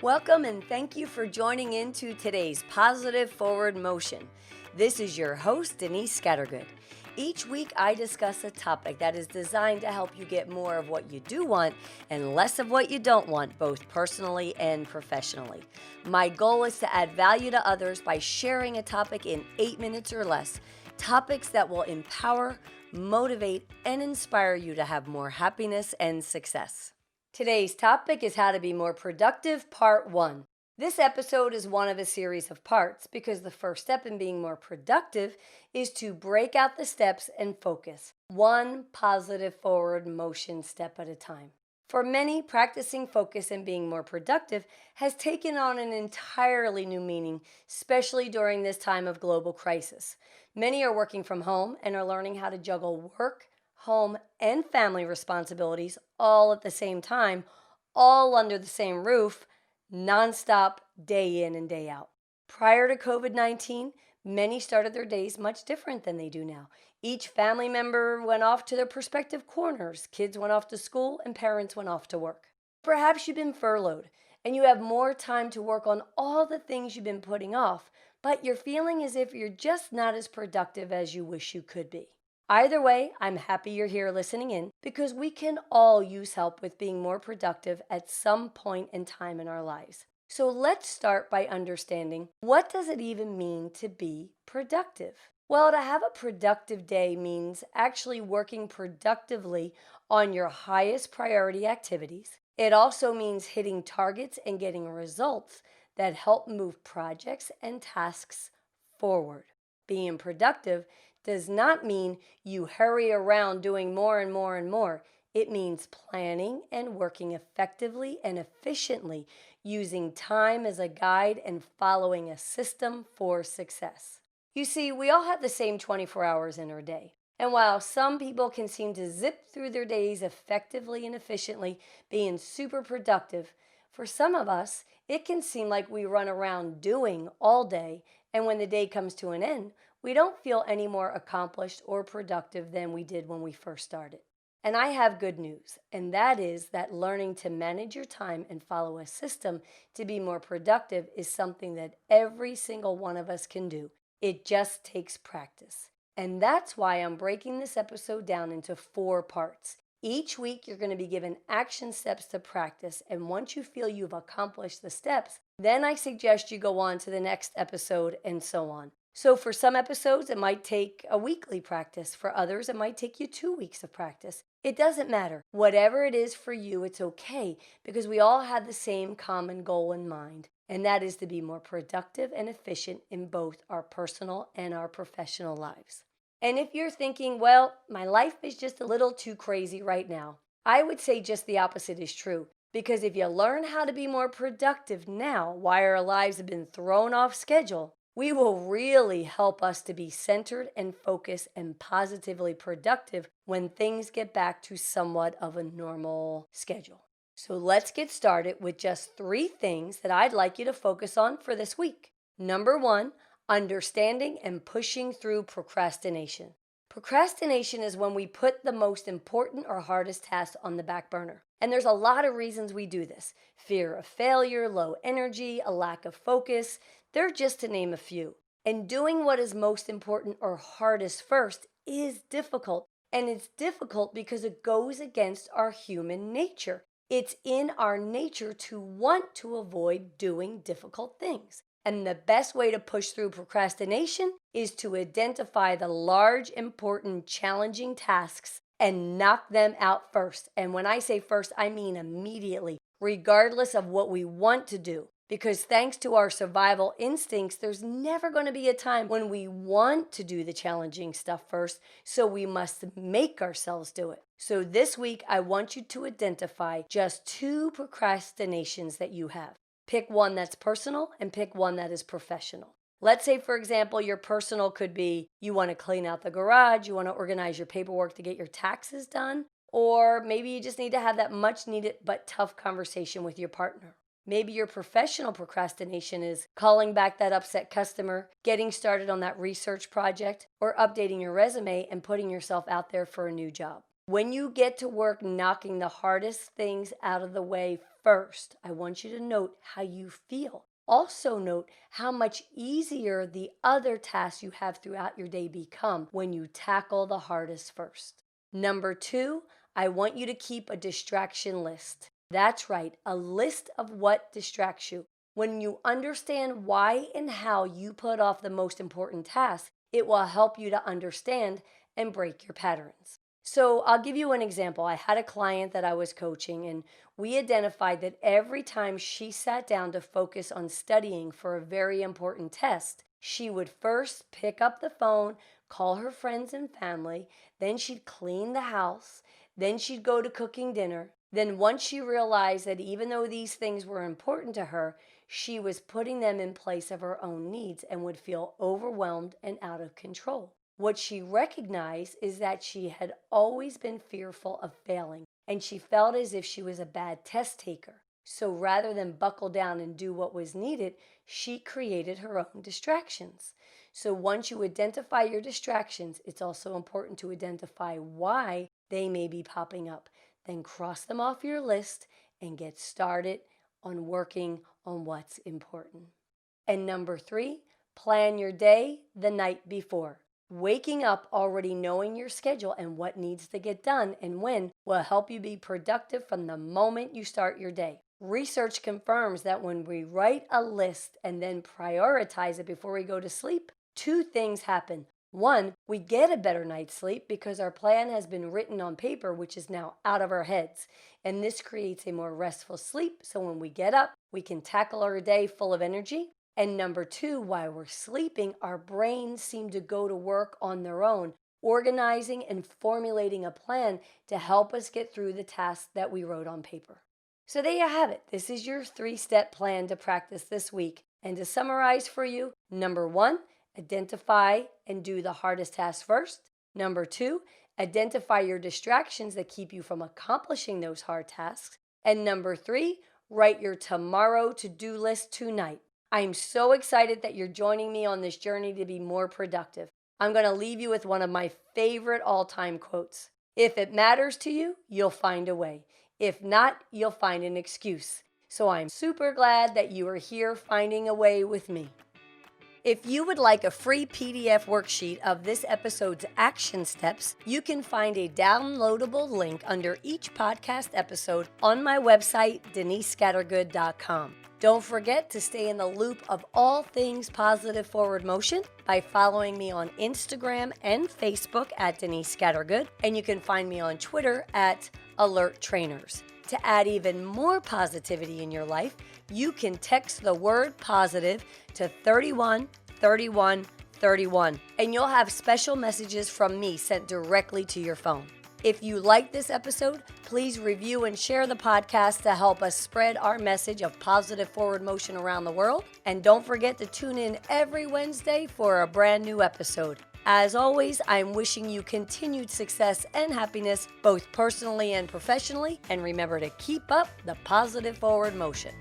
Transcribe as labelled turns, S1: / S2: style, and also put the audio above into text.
S1: Welcome and thank you for joining into today's Positive Forward Motion. This is your host, Denise Scattergood. Each week, I discuss a topic that is designed to help you get more of what you do want and less of what you don't want, both personally and professionally. My goal is to add value to others by sharing a topic in 8 minutes or less, topics that will empower, motivate, and inspire you to have more happiness and success. Today's topic is how to be more productive, part 1. This episode is one of a series of parts because the first step in being more productive is to break out the steps and focus, one positive forward motion step at a time. For many, practicing focus and being more productive has taken on an entirely new meaning, especially during this time of global crisis. Many are working from home and are learning how to juggle work, home, and family responsibilities all at the same time, all under the same roof, nonstop, day in and day out. Prior to COVID-19, many started their days much different than they do now. Each family member went off to their prospective corners. Kids went off to school and parents went off to work. Perhaps you've been furloughed and you have more time to work on all the things you've been putting off, but you're feeling as if you're just not as productive as you wish you could be. Either way, I'm happy you're here listening in because we can all use help with being more productive at some point in time in our lives. So let's start by understanding, what does it even mean to be productive? Well, to have a productive day means actually working productively on your highest priority activities. It also means hitting targets and getting results that help move projects and tasks forward. Being productive does not mean you hurry around doing more and more and more. It means planning and working effectively and efficiently, using time as a guide and following a system for success. You see, we all have the same 24 hours in our day. And while some people can seem to zip through their days effectively and efficiently, being super productive, for some of us, it can seem like we run around doing all day, and when the day comes to an end, we don't feel any more accomplished or productive than we did when we first started. And I have good news, and that is that learning to manage your time and follow a system to be more productive is something that every single one of us can do. It just takes practice. And that's why I'm breaking this episode down into 4 parts. Each week, you're going to be given action steps to practice, and once you feel you've accomplished the steps, then I suggest you go on to the next episode and so on. So for some episodes, it might take a weekly practice. For others, it might take you 2 weeks of practice. It doesn't matter. Whatever it is for you, it's okay because we all have the same common goal in mind, and that is to be more productive and efficient in both our personal and our professional lives. And if you're thinking, well, my life is just a little too crazy right now, I would say just the opposite is true. Because if you learn how to be more productive now, while our lives have been thrown off schedule, we will really help us to be centered and focused and positively productive when things get back to somewhat of a normal schedule. So let's get started with just 3 things that I'd like you to focus on for this week. Number 1, understanding and pushing through procrastination. Procrastination is when we put the most important or hardest tasks on the back burner. And there's a lot of reasons we do this. Fear of failure, low energy, a lack of focus. They're just to name a few. And doing what is most important or hardest first is difficult. And it's difficult because it goes against our human nature. It's in our nature to want to avoid doing difficult things. And the best way to push through procrastination is to identify the large, important, challenging tasks and knock them out first. And when I say first, I mean immediately, regardless of what we want to do. Because thanks to our survival instincts, there's never going to be a time when we want to do the challenging stuff first, so we must make ourselves do it. So this week, I want you to identify just 2 procrastinations that you have. Pick one that's personal and pick one that is professional. Let's say, for example, your personal could be you want to clean out the garage, you want to organize your paperwork to get your taxes done, or maybe you just need to have that much needed but tough conversation with your partner. Maybe your professional procrastination is calling back that upset customer, getting started on that research project, or updating your resume and putting yourself out there for a new job. When you get to work knocking the hardest things out of the way first, I want you to note how you feel. Also note how much easier the other tasks you have throughout your day become when you tackle the hardest first. Number 2, I want you to keep a distraction list. That's right, a list of what distracts you. When you understand why and how you put off the most important tasks, it will help you to understand and break your patterns. So I'll give you an example. I had a client that I was coaching, and we identified that every time she sat down to focus on studying for a very important test, she would first pick up the phone, call her friends and family, then she'd clean the house, then she'd go to cooking dinner. Then once she realized that even though these things were important to her, she was putting them in place of her own needs and would feel overwhelmed and out of control. What she recognized is that she had always been fearful of failing, and she felt as if she was a bad test taker. So rather than buckle down and do what was needed, she created her own distractions. So once you identify your distractions, it's also important to identify why they may be popping up. Then cross them off your list and get started on working on what's important. And number 3, plan your day the night before. Waking up already knowing your schedule and what needs to get done and when will help you be productive from the moment you start your day. Research confirms that when we write a list and then prioritize it before we go to sleep, 2 things happen. 1, we get a better night's sleep because our plan has been written on paper, which is now out of our heads. And this creates a more restful sleep, so when we get up, we can tackle our day full of energy. And number 2, while we're sleeping, our brains seem to go to work on their own, organizing and formulating a plan to help us get through the tasks that we wrote on paper. So there you have it. This is your 3-step plan to practice this week. And to summarize for you, number 1, identify and do the hardest task first. Number 2, identify your distractions that keep you from accomplishing those hard tasks. And number 3, write your tomorrow to-do list tonight. I'm so excited that you're joining me on this journey to be more productive. I'm going to leave you with one of my favorite all-time quotes. If it matters to you, you'll find a way. If not, you'll find an excuse. So I'm super glad that you are here finding a way with me. If you would like a free PDF worksheet of this episode's action steps, you can find a downloadable link under each podcast episode on my website, denisescattergood.com. Don't forget to stay in the loop of all things positive forward motion by following me on Instagram and Facebook at Denise Scattergood, and you can find me on Twitter at Alert Trainers. To add even more positivity in your life, you can text the word positive to 31 31 31, and you'll have special messages from me sent directly to your phone. If you like this episode, please review and share the podcast to help us spread our message of positive forward motion around the world. And don't forget to tune in every Wednesday for a brand new episode. As always, I'm wishing you continued success and happiness, both personally and professionally. And remember to keep up the positive forward motion.